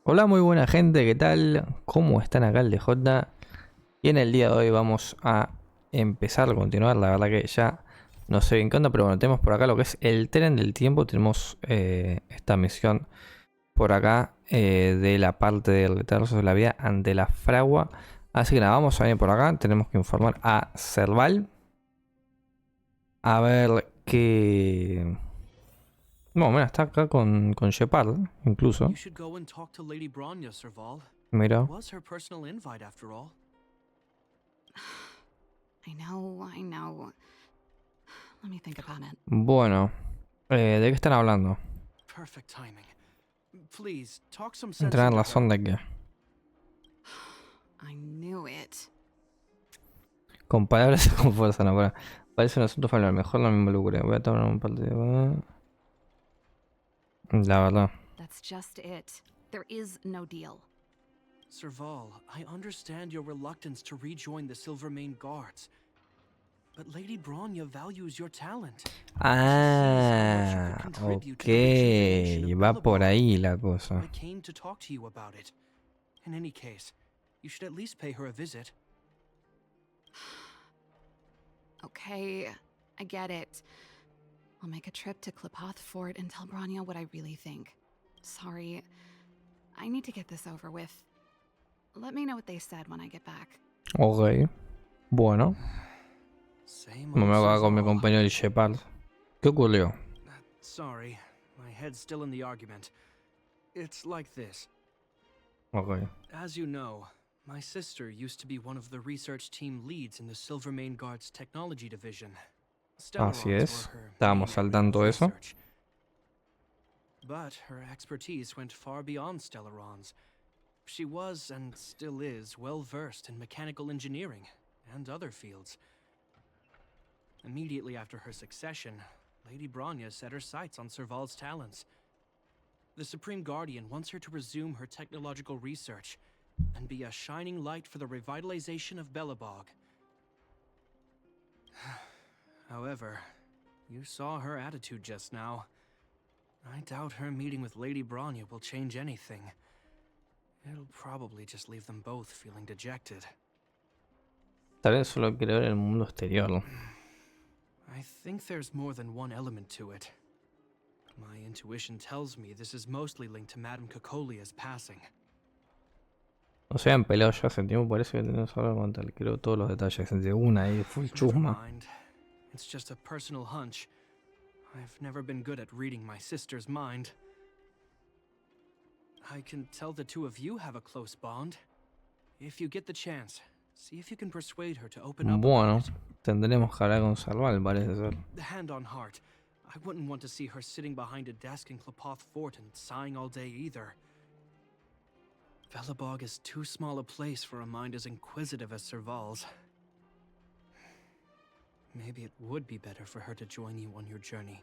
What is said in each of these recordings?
Hola, muy buena gente, ¿qué tal? ¿Cómo están acá el DJ? Y en el día de hoy vamos a empezar a continuar, la verdad que ya no sé bien qué onda, pero bueno, tenemos por acá lo que es el tren del tiempo, tenemos esta misión por acá de la parte del retraso de la vida ante la fragua. Así que nada, vamos a ir por acá, tenemos que informar a Serval, a ver qué... No, mira, está acá con Gepard, incluso. You should go and talk to Lady Bronya, Serval. It Mira. was her personal invite after all. I know. Let me think about it. Bueno, ¿de qué están hablando? Perfect timing. Please, talk some sense Tener into razón her. de que I knew it. con palabras con fuerza, no, para. Parece un asunto familiar, mejor no me involucre. Voy a tomar un partido. La verdad. That's just it. There is no deal. Serval, I understand your reluctance to rejoin the Silvermane Guards. But Lady Bronya values your talent. Ah, ok. Va por ahí la cosa. I came to talk to you about it. In any case, you should at least pay her a visit. Okay, I get it. I'll make a trip to Klipoth Fort and tell Bronya what I really think. Sorry. I need to get this over with. Let me know what they said when I get back. Ok. Bueno. Same Me old voy con mi Serval. compañero el Shepard. ¿Qué ocurrió? Sorry, my head's still in the argument. It's like this. Ok. As you know, my sister used to be one of the research team leads in the Silvermane Guard's technology division. Así Stellarons es. were her Estábamos main al area of tanto de eso. research. But her expertise went far beyond Stellarons. She was, and still is, well versed in mechanical engineering and other fields. Immediately after her succession, Lady Bronya set her sights on Serval's talents. The Supreme Guardian wants her to resume her technological research and be a shining light for the revitalization of Belobog. However, you saw her attitude just now. I doubt her meeting with Lady Bronya will change anything. It'll probably just leave them both feeling dejected. Tal vez solo quiere ver el mundo exterior. I think there's more than one element to it. My intuition tells me this is mostly linked to Madame Cocolia's passing. No se habían peleado ya hace tiempo, parece que tenemos ahora con tal. Creo todos los detalles. De una ahí, full Never chusma. mind. It's just a personal hunch. I've never been good at reading my sister's mind. I can tell the two of you have a close bond. If you get the chance, see if you can persuade her to open up Bueno, about it. tendremos que hablar con Serval, parece ser. Hand on heart, I wouldn't want to see her sitting behind a desk in Klipoth Fort and sighing all day either. Belobog is too small a place for a mind as inquisitive as Serval's. Maybe it would be better for her to join you on your journey.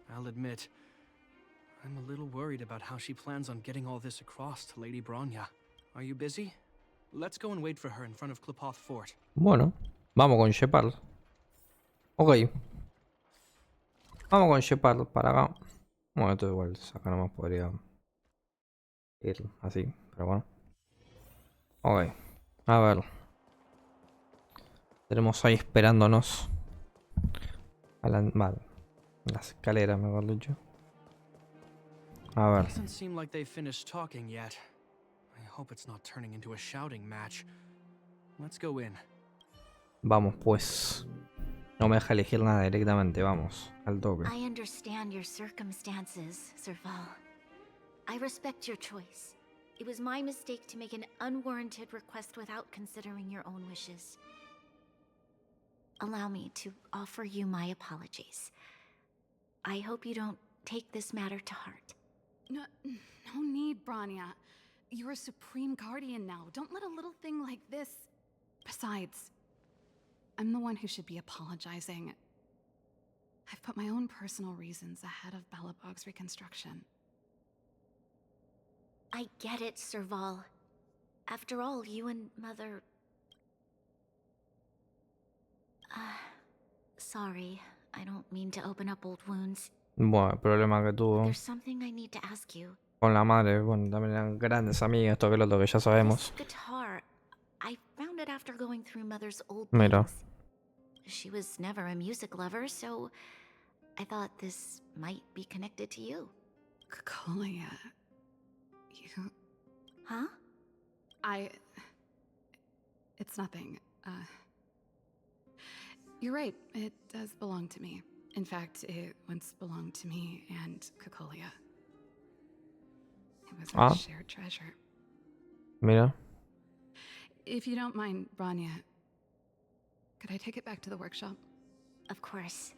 I'll admit, I'm a little worried about how she plans on getting all this across to Lady Bronya. Are you busy? Let's go and wait for her in front of Klipoth Fort. Bueno, vamos con Gepard. Ok. Vamos con Gepard para acá. Bueno, esto igual, acá nomás podría ir así, pero bueno. Ok. A ver. Tenemos ahí esperándonos. A las escaleras, mejor dicho. A ver. Doesn't seem like they've finished talking yet. I hope it's not turning into a shouting match. Let's go in. Vamos pues. No me deja elegir nada directamente, vamos. Al toque. I understand your circumstances, Serval. I respect your choice. It was my mistake to make an unwarranted request without considering your own wishes. Allow me to offer you my apologies. I hope you don't take this matter to heart. No need, Bronya. You're a Supreme Guardian now. Don't let a little thing like this... Besides, I'm the one who should be apologizing. I've put my own personal reasons ahead of Belobog's reconstruction. I get it, Serval. After all, you and Mother... Sorry, I don't mean to open up old wounds. Bueno, el problema que tuvo There's something I need to ask you. con la madre, bueno, también eran grandes amigas, esto que lo otro que ya This sabemos. guitar, I found it after going through Mother's old Mira. things. She was never a music lover, so I thought this might be connected to you. Cocolia. You. Huh? It's nothing. You're right. It does belong to me. In fact, it once belonged to me and Cocolia. It was our shared treasure. Mira. If you don't mind, Branya, could I take it back to the workshop? Of course.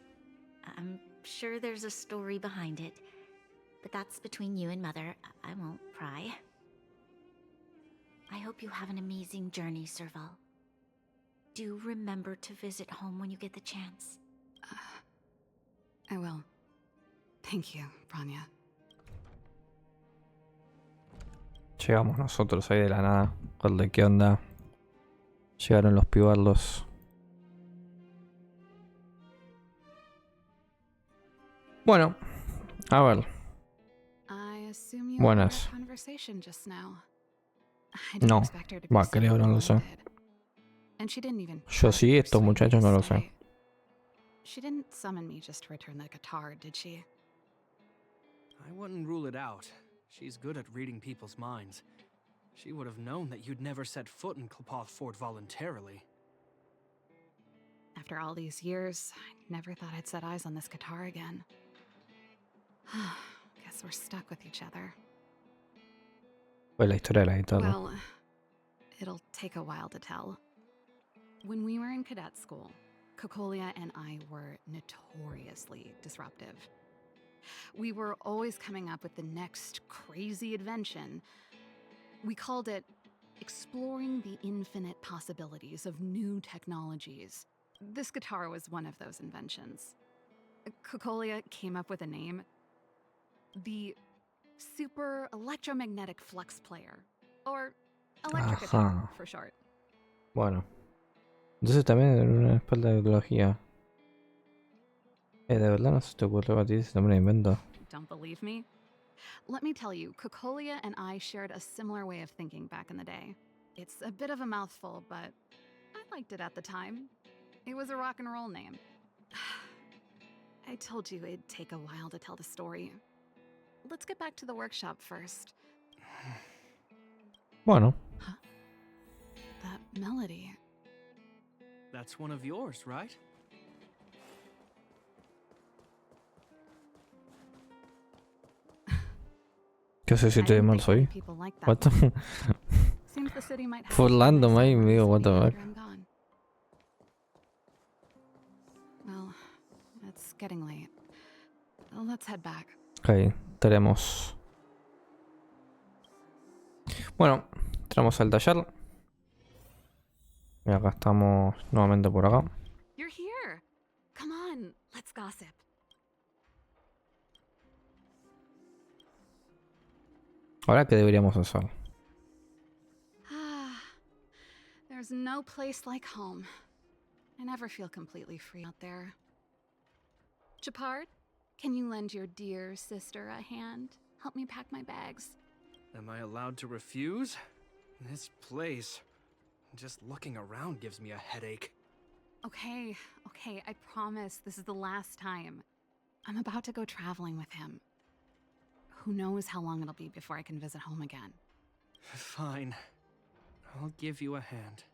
I'm sure there's a story behind it. But that's between you and Mother. I won't pry. I hope you have an amazing journey, Serval. Do remember to visit home when you get the chance. I will. Thank you, Branya. Llegamos nosotros ahí de la nada. Joder, ¿qué onda? Llegaron los pibarlos. Bueno, a ver. I assume you Buenas. had a conversation just now. I didn't No. expect her to be Va, so creo, no lo sé. loaded. And she didn't even Yo try sí, to estos persuade me muchachos to no lo stay. sé. She didn't summon me just to return the guitar, did she? I wouldn't rule it out. She's good at reading people's minds. She would have known that you'd never set foot in Klopoth Fort voluntarily. After all these years, I never thought I'd set eyes on this guitar again. Guess we're stuck with each other. Pues la historia de la guitarra. Well, it'll take a while to tell. When we were in cadet school, Cocolia and I were notoriously disruptive. We were always coming up with the next crazy invention. We called it exploring the infinite possibilities of new technologies. This guitar was one of those inventions. Cocolia came up with a name. The Super Electromagnetic Flux Player. Or Electric Guitar, for short. Bueno. Entonces también en una espalda de biología. ¿De verdad no se te ocurrió a ti ese nombre de invento? Don't believe me? Let me tell you, Cocolia and I shared a similar way of thinking back in the day. It's a bit of a mouthful, but I liked it at the time. It was a rock and roll name. I told you it'd take a while to tell the story. Let's get back to the workshop first. Bueno. Huh? That melody. That's one of yours, right? ¿Qué sé si estoy mal soy? What the Seems the city might have Fue random ahí, me digo, what the fuck. Well, it's getting late. Let's head back. Ok, tenemos. Bueno, entramos al taller. Y acá estamos nuevamente por acá. You're here. Come on, let's gossip. Ahora, ¿qué deberíamos hacer? There's no place like home. I never feel completely free out there. Gepard, can you lend your dear sister a hand? Help me pack my bags. Am I allowed to refuse? This place, just looking around gives me a headache. Okay, I promise this is the last time. I'm about to go traveling with him. Who knows how long it'll be before I can visit home again. Fine. I'll give you a hand.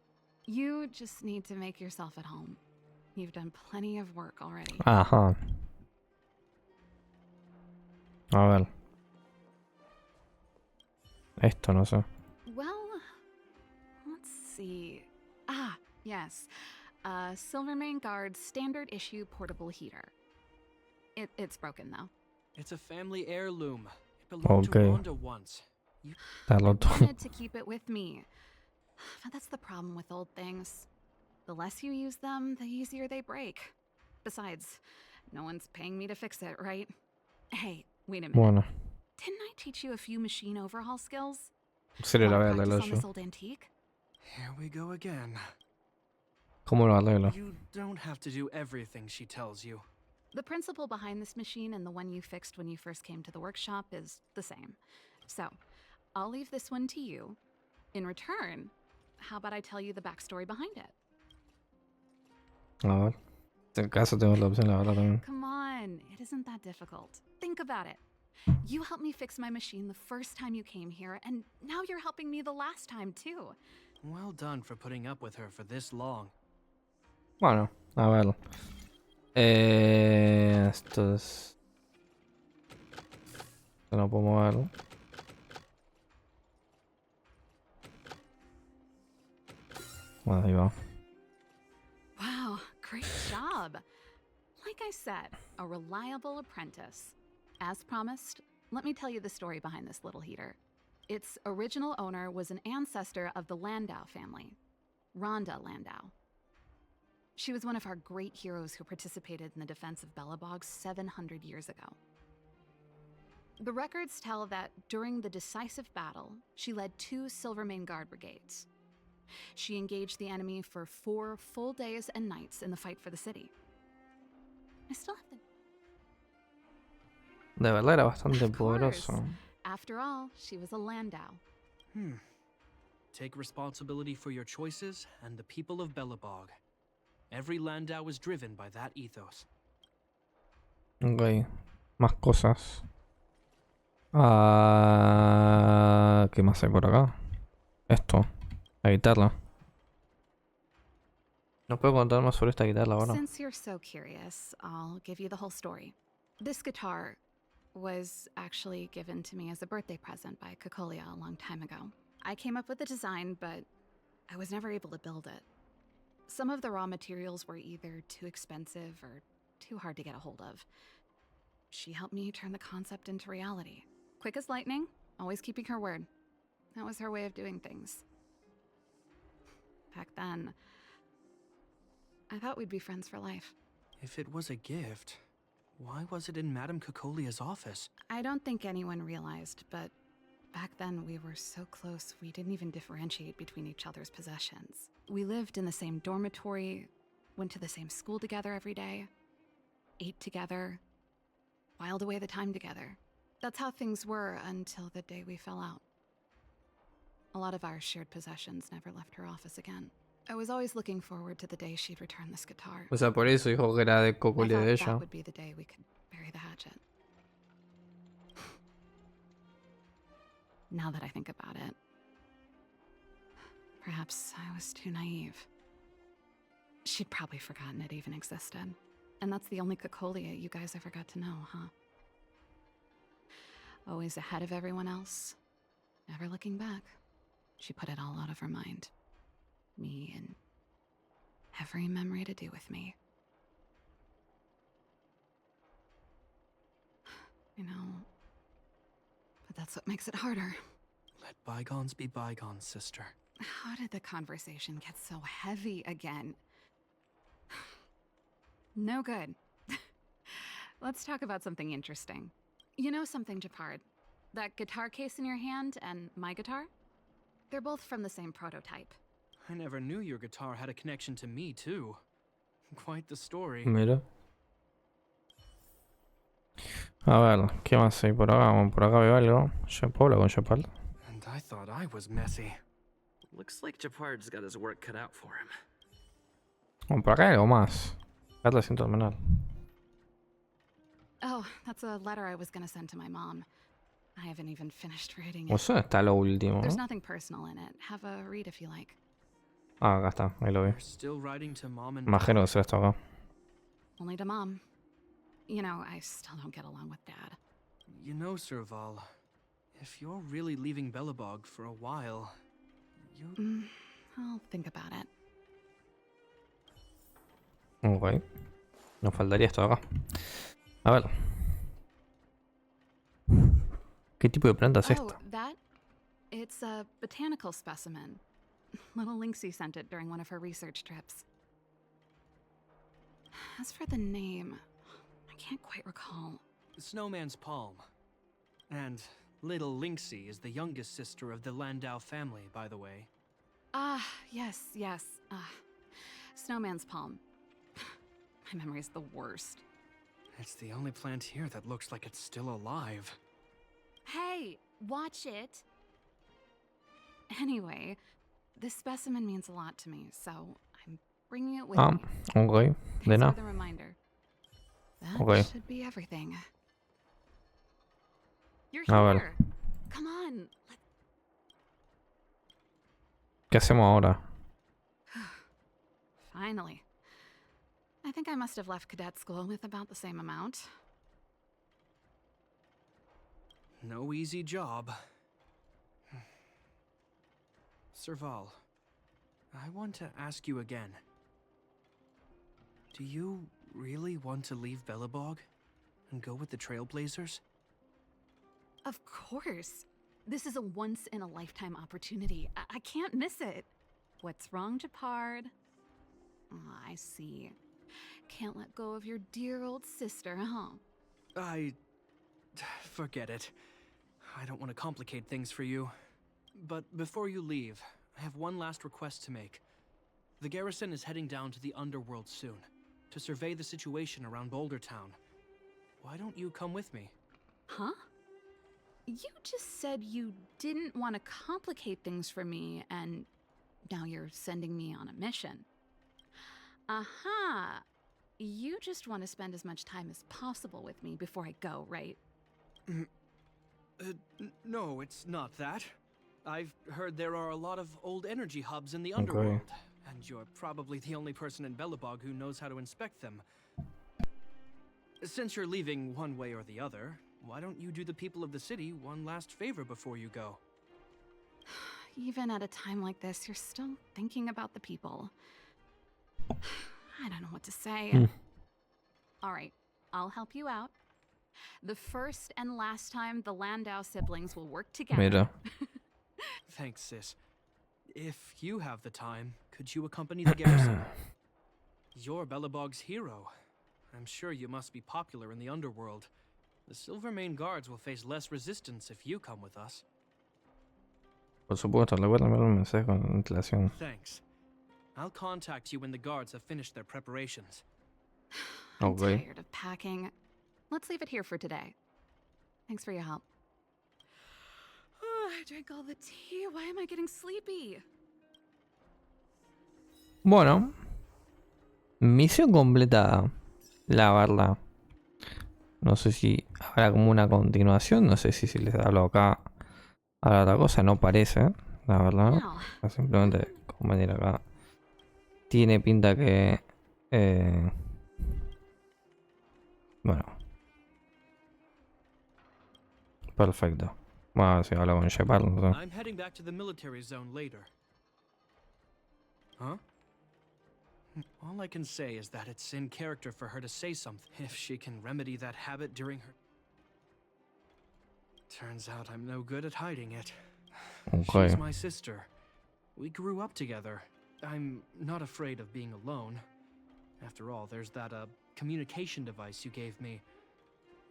You just need to make yourself at home. You've done plenty of work already. Ajá. A ver. Esto no sé. Well, let's see. Yes. Silvermane Guard's standard issue portable heater. It's broken though. It's a family heirloom. It belonged to Rhonda once. I wanted to keep it with me. But that's the problem with old things. The less you use them, the easier they break. Besides, no one's paying me to fix it, right? Hey, wait a minute. Bueno. Didn't I teach you a few machine overhaul skills? Sí, la voy a Practice arreglar on yo. this old antique? Here we go again. ¿Cómo lo arreglo? You don't have to do everything she tells you. The principle behind this machine and the one you fixed when you first came to the workshop is the same. So, I'll leave this one to you. In return, how about I tell you the backstory behind it? A ver. En caso tengo la opción, la verdad también. Come on, it isn't that difficult. Think about it. You helped me fix my machine the first time you came here, and now you're helping me the last time too. Well done for putting up with her for this long. Bueno, a ver. Esto es... Esto no puedo moverlo. Bueno, ahí va. Wow, great job. Like I said, a reliable apprentice. As promised, let me tell you the story behind this little heater. Its original owner was an ancestor of the Landau family, Rhonda Landau. She was one of our great heroes who participated in the defense of Belobog 700 years ago. The records tell that during the decisive battle, she led 2 Silvermane Guard brigades. She engaged the enemy for 4 full days and nights in the fight for the city. I still have the... De verdad era bastante Of course. poderoso. After all, she was a Landau. Take responsibility for your choices and the people of Belobog. Every Landau is driven by that ethos. Ok. Más cosas. ¿Qué más hay por acá? Esto. La guitarra. ¿Nos puedo contar más sobre esta guitarra ahora? Since you're so curious, I'll give you the whole story. This guitar was actually given to me as a birthday present by Cocolia a long time ago. I came up with the design, but I was never able to build it. Some of the raw materials were either too expensive or too hard to get a hold of. She helped me turn the concept into reality. Quick as lightning, always keeping her word. That was her way of doing things. Back then, I thought we'd be friends for life. If it was a gift, why was it in Madame Cocolia's office? I don't think anyone realized, but back then we were so close we didn't even differentiate between each other's possessions. We lived in the same dormitory, went to the same school together every day, ate together, whiled away the time together. That's how things were until the day we fell out. A lot of our shared possessions never left her office again. I was always looking forward to the day she'd return this guitar. O sea, por eso dijo que era de I Cocolia de thought ella. that would be the day we could bury the hatchet. Now that I think about it, perhaps I was too naive. She'd probably forgotten it even existed. And that's the only Cocolia you guys ever got to know, huh? Always ahead of everyone else, never looking back. She put it all out of her mind. Me and every memory to do with me. I know, but that's what makes it harder. Let bygones be bygones, sister. How did the conversation get so heavy again? No good. Let's talk about something interesting. You know something, Gepard? That guitar case in your hand and my guitar? They're both from the same prototype. I never knew your guitar had a connection to me, too. Quite the story. Mira. A ver, ¿qué más hay por acá? Bueno, por acá veo algo. ¿Puedo hablar con Gepard? And I thought I was messy. Looks like Gepard's got his work cut out for him. Bueno, por acá hay algo más. Carta sin terminar. Oh, that's a letter I was gonna send to my mom. I haven't even finished reading O it. sea, está lo último, There's ¿no? nothing personal in it. Have a read if you like. Ah, acá está, ahí lo vi. You're still writing to Mom and Imagino Dad? que será esto acá. Only to Mom. You know, I still don't get along with Dad. You know, Serval, if you're really leaving Belobog for a while, you... I'll think about it. Ok. Nos faltaría esto de acá. A ver. ¿Qué tipo de planta es Oh, esta? that? It's a botanical specimen. Little Lynxie sent it during one of her research trips. As for the name, I can't quite recall. Snowman's Palm. And little Lynxie is the youngest sister of the Landau family, by the way. Ah, yes. Snowman's Palm. My memory's the worst. It's the only plant here that looks like it's still alive. Hey, watch it. Anyway, this specimen means a lot to me, so I'm bringing it with Ah, me. ok. De Thanks for nada. the reminder. That Okay. should be everything. You're A ver. here. Come on. ¿Qué hacemos ahora? Finally. I think I must have left cadet school with about the same amount. No easy job. Serval, I want to ask you again. Do you really want to leave Belobog and go with the Trailblazers? Of course. This is a once-in-a-lifetime opportunity. I can't miss it. What's wrong, Gepard? Oh, I see. Can't let go of your dear old sister, huh? Forget it. I don't want to complicate things for you. But before you leave, I have one last request to make. The garrison is heading down to the underworld soon, to survey the situation around Boulder Town. Why don't you come with me? Huh? You just said you didn't want to complicate things for me, and now you're sending me on a mission. Aha! You just want to spend as much time as possible with me before I go, right? No, it's not that. I've heard there are a lot of old energy hubs in the underworld, and you're probably the only person in Belobog who knows how to inspect them. Since you're leaving one way or the other, why don't you do the people of the city one last favor before you go? Even at a time like this, you're still thinking about the people. I don't know what to say. All right, I'll help you out. The first and last time the Landau siblings will work together. Mira. Thanks, sis. If you have the time, could you accompany the garrison? You're Belobog's hero. I'm sure you must be popular in the underworld. The Silvermane guards will face less resistance if you come with us. Por supuesto, le voy a enviar un mensaje con antelación. Thanks. I'll contact you when the guards have finished their preparations. I'm Okay. tired of packing. Let's leave it here for today. Thanks for your help. I drank all the tea. Why am I getting sleepy? Bueno. Misión completada. La verdad. No sé si habrá como una continuación. No sé si les hablo acá a otra cosa. No parece, la verdad. Now, Simplemente, como venir acá. Tiene pinta que... bueno. Perfecto. Bueno, a ver si hablo con Gepard. No sé. I'm heading back to the military zone later. Huh? All I can say is that it's in character for her to say something if she can remedy that habit during her... Turns out I'm no good at hiding it. Okay. She's my sister. We grew up together. I'm not afraid of being alone. After all, there's that communication device you gave me.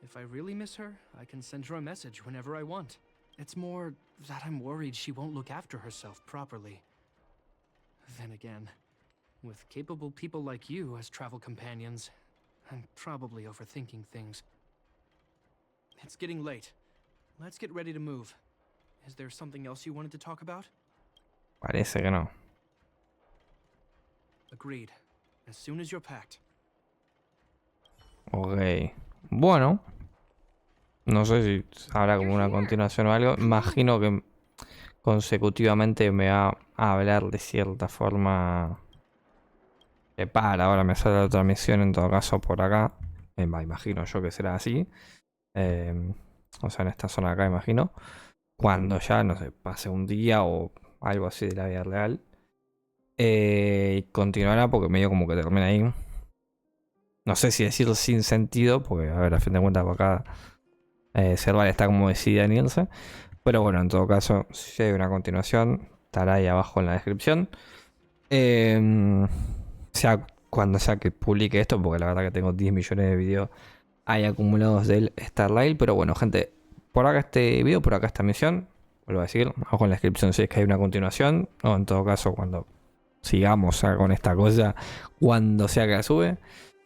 If I really miss her, I can send her a message whenever I want. It's more that I'm worried she won't look after herself properly. Then again, with capable people like you as travel companions, I'm probably overthinking things. It's getting late. Let's get ready to move. Is there something else you wanted to talk about? Parece que no. Agreed. As soon as you're packed. Ok. Bueno. No sé si habrá como una continuación o algo. Imagino que consecutivamente me va a hablar de cierta forma. Ahora me sale otra misión en todo caso por acá. Imagino yo que será así. O sea, en esta zona de acá imagino. Cuando ya, no sé, pase un día o algo así de la vida real. Continuará porque medio como que termina ahí. No sé si decirlo sin sentido, porque a ver, a fin de cuentas por acá Serval está como decidida en irse. Pero bueno, en todo caso, si hay una continuación, estará ahí abajo en la descripción. Sea cuando sea que publique esto, porque la verdad que tengo 10 millones de videos ahí acumulados del Starlight. Pero bueno, gente, por acá este video, por acá esta misión. Vuelvo a decir, abajo en la descripción si es que hay una continuación. O en todo caso, cuando sigamos con esta cosa, cuando sea que la sube.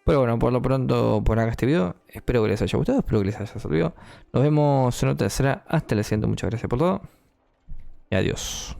Pero bueno, por lo pronto por acá este video. Espero que les haya gustado, espero que les haya servido. Nos vemos en otra tercera. Hasta la siguiente, muchas gracias por todo. Y adiós.